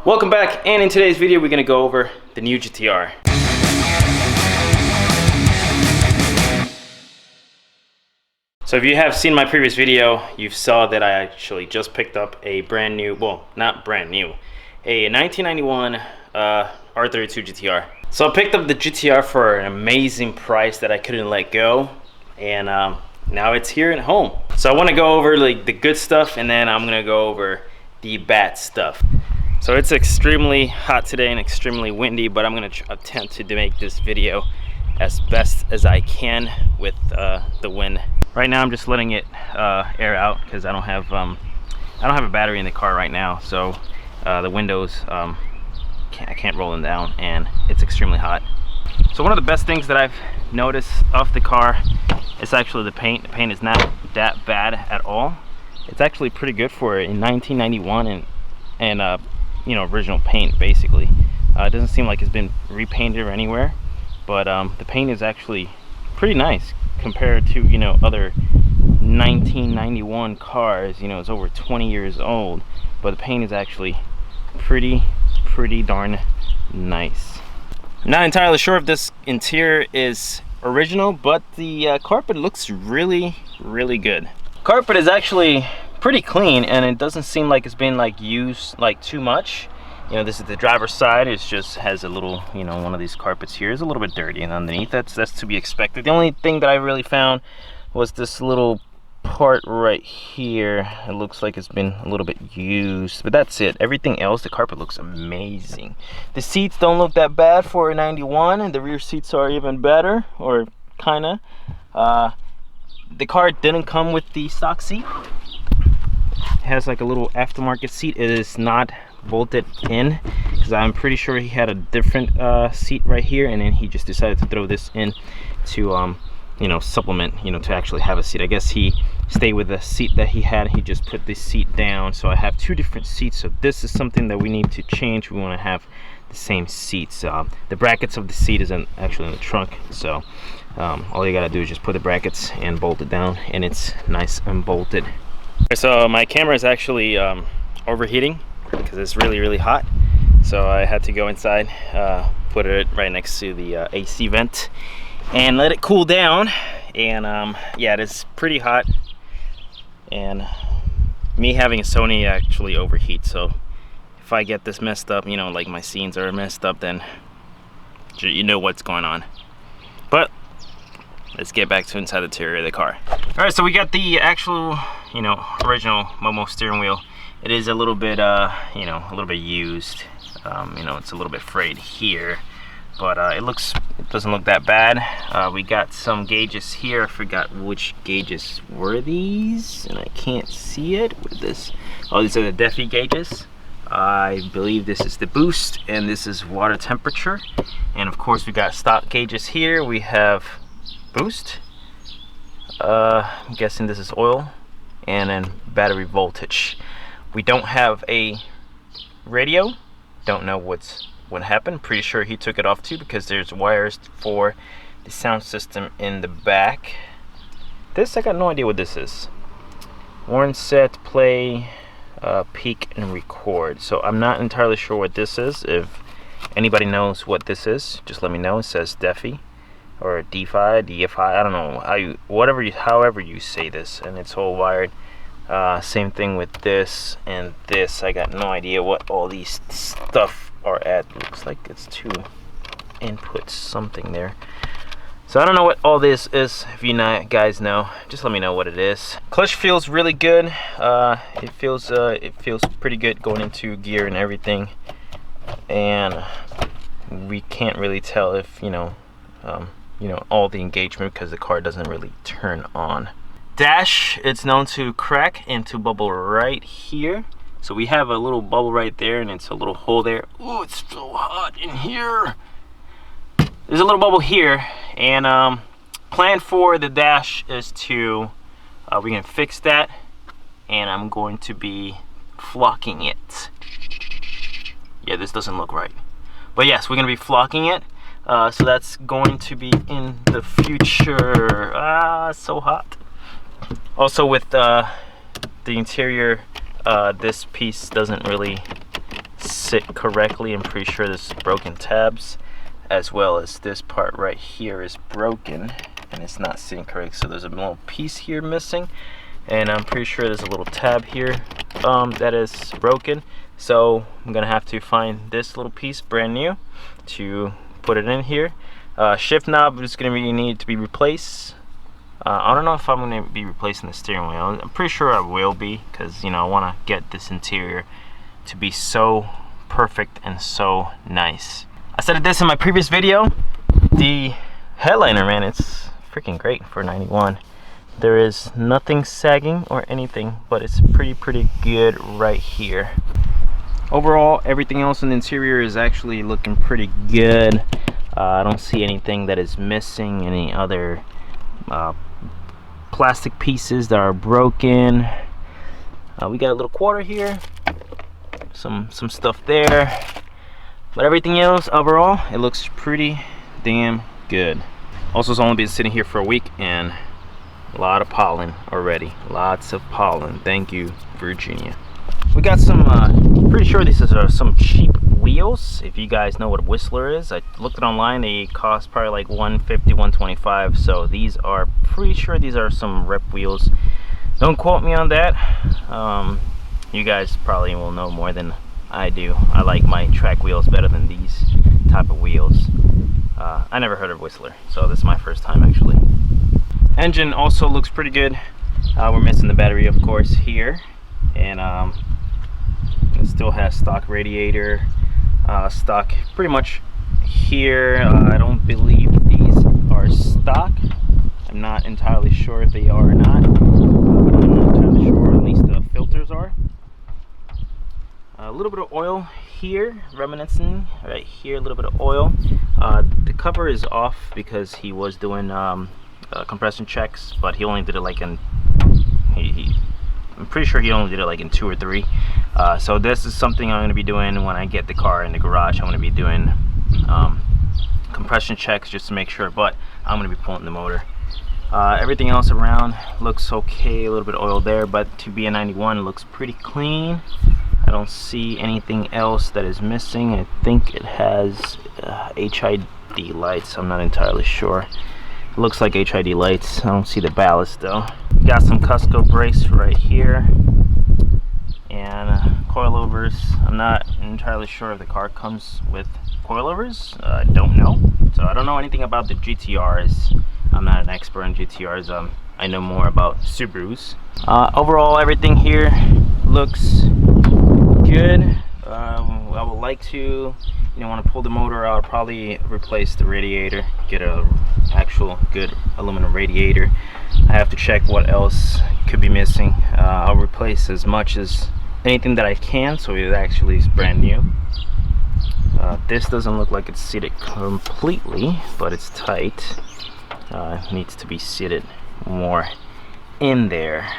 Welcome back, and in today's video we're gonna go over the new GTR. So if you have seen my previous video, you saw that I actually just picked up a brand new, well, not brand new, a 1991 R32 GTR. So I picked up the GTR for an amazing price that I couldn't let go, and now it's here at home. So I want to go over like the good stuff, and then I'm gonna go over the bad stuff. So it's extremely hot today and extremely windy, but I'm gonna attempt to make this video as best as I can with the wind. Right now I'm just letting it air out because I don't have a battery in the car right now, so the windows I can't roll them down, and it's extremely hot. So one of the best things that I've noticed of the car is actually the paint. The paint is not that bad at all. It's actually pretty good for in 1991 and you know, original paint basically. It doesn't seem like it's been repainted or anywhere, but the paint is actually pretty nice compared to, you know, other 1991 cars. You know, it's over 20 years old, but the paint is actually pretty darn nice. I'm not entirely sure if this interior is original, but the carpet looks really good. Carpet is actually pretty clean, and it doesn't seem like it's been like used like too much. You know, this is the driver's side. It just has a little, you know, one of these carpets here is a little bit dirty, and underneath that's to be expected. The only thing that I really found was this little part right here. It looks like it's been a little bit used, but that's it. Everything else, the carpet looks amazing. The seats don't look that bad for a 91, and the rear seats are even better, or kinda. The car didn't come with the stock seat. It has like a little aftermarket seat. It is not bolted in because I'm pretty sure he had a different seat right here, and then he just decided to throw this in to you know, supplement, you know, to actually have a seat. I guess he stayed with the seat that he had. He just put this seat down, so I have two different seats. So this is something that we need to change. We want to have the same seats. The brackets of the seat is actually in the trunk, so all you gotta do is just put the brackets and bolt it down, and it's nice and bolted. So my camera is actually overheating because it's really hot, so I had to go inside, put it right next to the AC vent and let it cool down. And yeah, it is pretty hot, and me having a Sony actually overheats, so if I get this messed up, you know, like my scenes are messed up, then you know what's going on. But let's get back to inside the interior of the car. All right, so we got the actual, you know, original Momo steering wheel. It is a little bit, you know, a little bit used. You know, it's a little bit frayed here, but it doesn't look that bad. We got some gauges here. I forgot which gauges were these, and I can't see it with this. Oh, these are the DEFI gauges. I believe this is the boost, and this is water temperature. And of course, we got stock gauges here. We have boost, I'm guessing this is oil, and then battery voltage. We don't have a radio. Don't know what happened. Pretty sure he took it off too, because there's wires for the sound system in the back. This, I got no idea what this is. Warn, set, play, peak, and record. So I'm not entirely sure what this is. If anybody knows what this is, just let me know. It says DEFI or DFI, I don't know how you, however you say this, and it's all wired. Same thing with this and this. I got no idea what all these stuff are at. Looks like it's two inputs, something there. So I don't know what all this is. If you guys know, just let me know what it is. Clutch feels really good. It feels pretty good going into gear and everything, and we can't really tell if you know all the engagement because the car doesn't really turn on. Dash, it's known to crack and to bubble right here. So we have a little bubble right there, and it's a little hole there. Oh, it's so hot in here. There's a little bubble here, and plan for the dash is to we can fix that, and I'm going to be flocking it. Yeah, this doesn't look right, but yes, we're gonna be flocking it. So that's going to be in the future. So hot. Also with the interior, this piece doesn't really sit correctly. I'm pretty sure this is broken tabs, as well as this part right here is broken and it's not sitting correct. So there's a little piece here missing, and I'm pretty sure there's a little tab here that is broken. So I'm gonna have to find this little piece brand new to put it in here. Shift knob is gonna need to be replaced. I don't know if I'm gonna be replacing the steering wheel. I'm pretty sure I will be, because, you know, I want to get this interior to be so perfect and so nice. I said this in my previous video. The headliner, man, it's freaking great for 91. There is nothing sagging or anything, but it's pretty good right here. Overall, everything else in the interior is actually looking pretty good. I don't see anything that is missing, any other plastic pieces that are broken. We got a little quarter here, some stuff there, but everything else overall, it looks pretty damn good. Also, it's only been sitting here for a week and a lot of pollen already. Lots of pollen. Thank you, Virginia. We got some, pretty sure these are some cheap wheels. If you guys know what a Whistler is, I looked it online. They cost probably like $150, $125. So these are, pretty sure these are some rep wheels. Don't quote me on that. You guys probably will know more than I do. I like my track wheels better than these type of wheels. I never heard of Whistler, so this is my first time actually. Engine also looks pretty good. We're missing the battery, of course, here, and it still has stock radiator, stock pretty much here. I don't believe these are stock. I'm not entirely sure if they are or not, but I'm not entirely sure. At least the filters are. A little bit of oil here, reminiscing right here, a little bit of oil. The cover is off because he was doing compression checks, but he only did it like in I'm pretty sure he only did it like in 2 or 3. So this is something I'm going to be doing when I get the car in the garage. I'm going to be doing compression checks just to make sure, but I'm going to be pulling the motor. Everything else around looks okay, a little bit of oil there, but to be a 91, it looks pretty clean. I don't see anything else that is missing. I think it has HID lights. I'm not entirely sure. It looks like HID lights. I don't see the ballast though. Got some Cusco brakes right here, and coilovers. I'm not entirely sure if the car comes with coilovers. I don't know. So I don't know anything about the GTRs. I'm not an expert on GTRs. I know more about Subarus. Overall, everything here looks good. I would like to, want to pull the motor out, probably replace the radiator, get a actual good aluminum radiator. I have to check what else could be missing. I'll replace as much as anything that I can, so it actually is brand new. This doesn't look like it's seated completely, but it's tight. It needs to be seated more in there.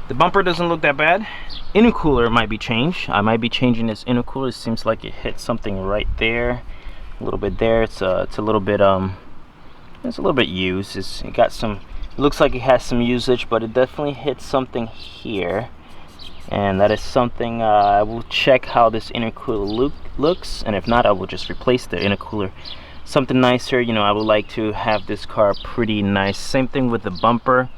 The bumper doesn't look that bad. Intercooler might be changed. I might be changing this intercooler. It seems like it hit something right there, a little bit there. It's a little bit used. It got some. It looks like it has some usage, but it definitely hit something here, and that is something I will check how this intercooler looks, and if not, I will just replace the intercooler. Something nicer. I would like to have this car pretty nice. Same thing with the bumper.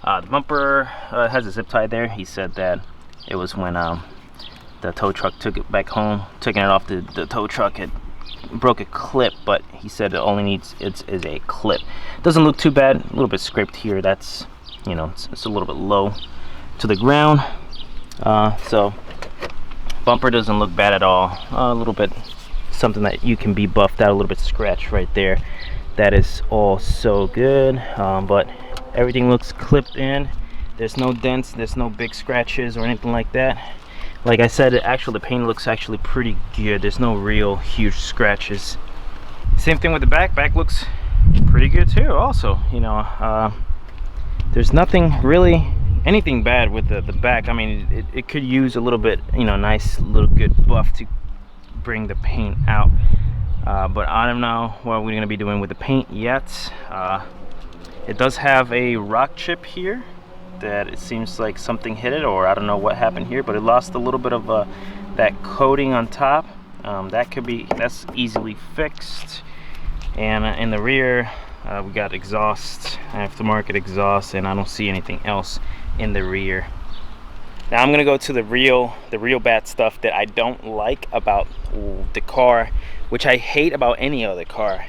The bumper has a zip tie there. He said that it was when the tow truck took it back home, taking it off the tow truck, it broke a clip, but he said it only needs is a clip. Doesn't look too bad. A little bit scraped here. That's it's a little bit low to the ground. So bumper doesn't look bad at all. A little bit something that you can be buffed out, a little bit scratched right there. That is all so good, but everything looks clipped in. There's no dents, there's no big scratches or anything like that. Like I said, the paint looks actually pretty good. There's no real huge scratches. Same thing with the back. Back looks pretty good too also. There's nothing really anything bad with the back. I mean, it could use a little bit, nice little good buff to bring the paint out. But I don't know what we're gonna be doing with the paint yet. It does have a rock chip here that it seems like something hit it, or I don't know what happened here, but it lost a little bit of that coating on top. That's easily fixed. And in the rear, we got exhaust, aftermarket exhaust, and I don't see anything else in the rear. Now I'm gonna go to the real bad stuff that I don't like about the car, which I hate about any other car,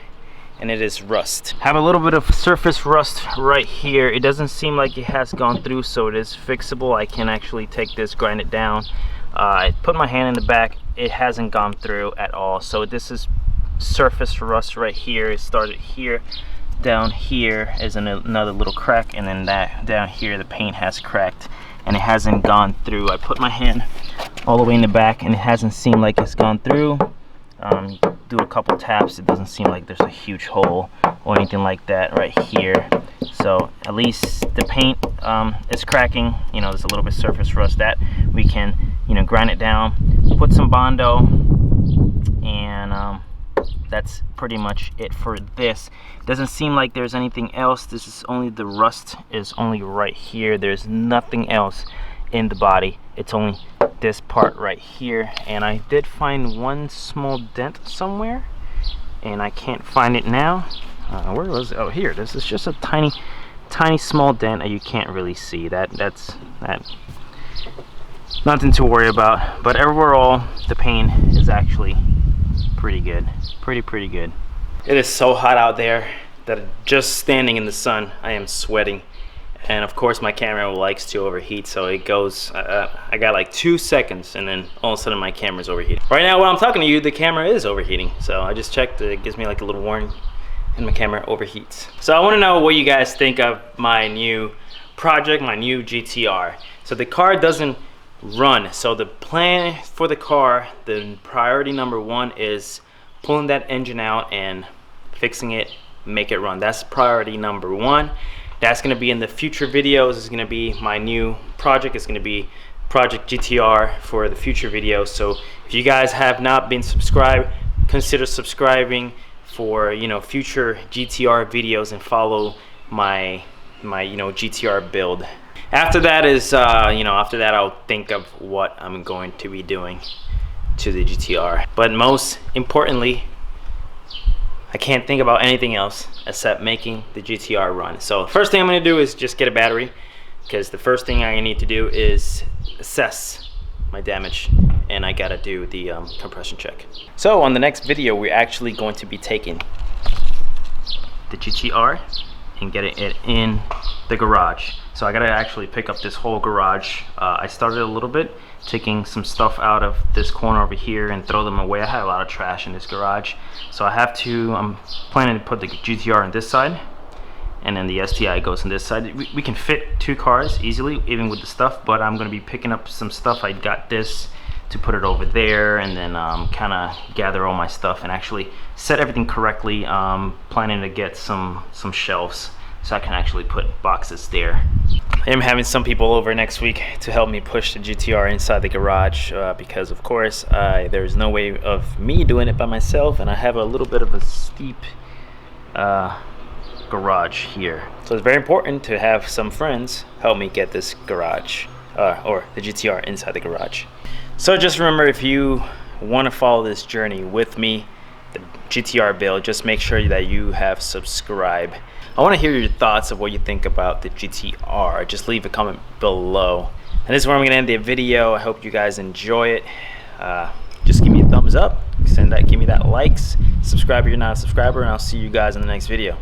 and it is rust. Have a little bit of surface rust right here. It doesn't seem like it has gone through, so it is fixable. I can actually take this, grind it down. I put my hand in the back. It hasn't gone through at all. So this is surface rust right here. It started here. Down here is another little crack, and then that down here the paint has cracked and it hasn't gone through. I put my hand all the way in the back and it hasn't seemed like it's gone through. Do a couple taps, it doesn't seem like there's a huge hole or anything like that right here. So at least the paint is cracking. You know, there's a little bit of surface rust that we can, you know, grind it down, put some Bondo, and that's pretty much it for this. Doesn't seem like there's anything else. This is only the rust is only right here. There's nothing else in the body. It's only this part right here, and I did find one small dent somewhere and I can't find it now. Where was it? Oh, here. This is just a tiny small dent that you can't really see. That's nothing to worry about, but overall the paint is actually pretty good. Pretty good. It is so hot out there that just standing in the sun I am sweating, and of course my camera likes to overheat, so it goes I got like 2 seconds and then all of a sudden my camera's overheating. Right now while I'm talking to you, the camera is overheating, so I just checked. It gives me like a little warning and my camera overheats. So I want to know what you guys think of my new project, my new GTR. So the car doesn't run, so the plan for the car, the priority number one is pulling that engine out and fixing it, make it run. That's priority number one. That's going to be in the future videos. It's going to be my new project. It's going to be Project GTR for the future videos. So if you guys have not been subscribed, consider subscribing for, you know, future GTR videos, and follow my you know, GTR build. After that is you know, after that I'll think of what I'm going to be doing to the GTR. But most importantly, I can't think about anything else except making the GTR run. So first thing I'm going to do is just get a battery, because the first thing I need to do is assess my damage, and I gotta do the compression check. So on the next video, we're actually going to be taking the GTR and getting it in the garage. So I gotta actually pick up this whole garage. I started a little bit taking some stuff out of this corner over here and throw them away. I had a lot of trash in this garage, so I'm planning to put the GTR on this side, and then the STI goes on this side. We can fit 2 cars easily, even with the stuff, but I'm gonna be picking up some stuff. I got this to put it over there, and then kind of gather all my stuff and actually set everything correctly. Planning to get some shelves so I can actually put boxes there. I am having some people over next week to help me push the GTR inside the garage, because of course there's no way of me doing it by myself, and I have a little bit of a steep garage here. So it's very important to have some friends help me get this garage or the GTR inside the garage. So just remember, if you want to follow this journey with me, the GTR build, just make sure that you have subscribed. I want to hear your thoughts of what you think about the GTR. Just leave a comment below. And this is where I'm going to end the video. I hope you guys enjoy it. Just give me a thumbs up, give me that likes, subscribe if you're not a subscriber, and I'll see you guys in the next video.